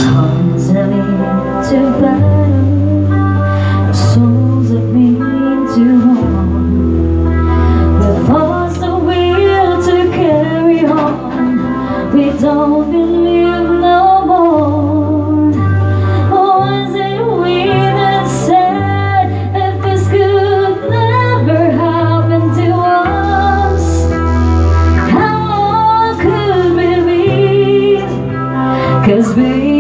Hearts that lead to battle, souls that mean to harm. We've lost the will to carry on. We don't believe no more. Was it we that said that this could never happen to us? How long could we be? 'Cause we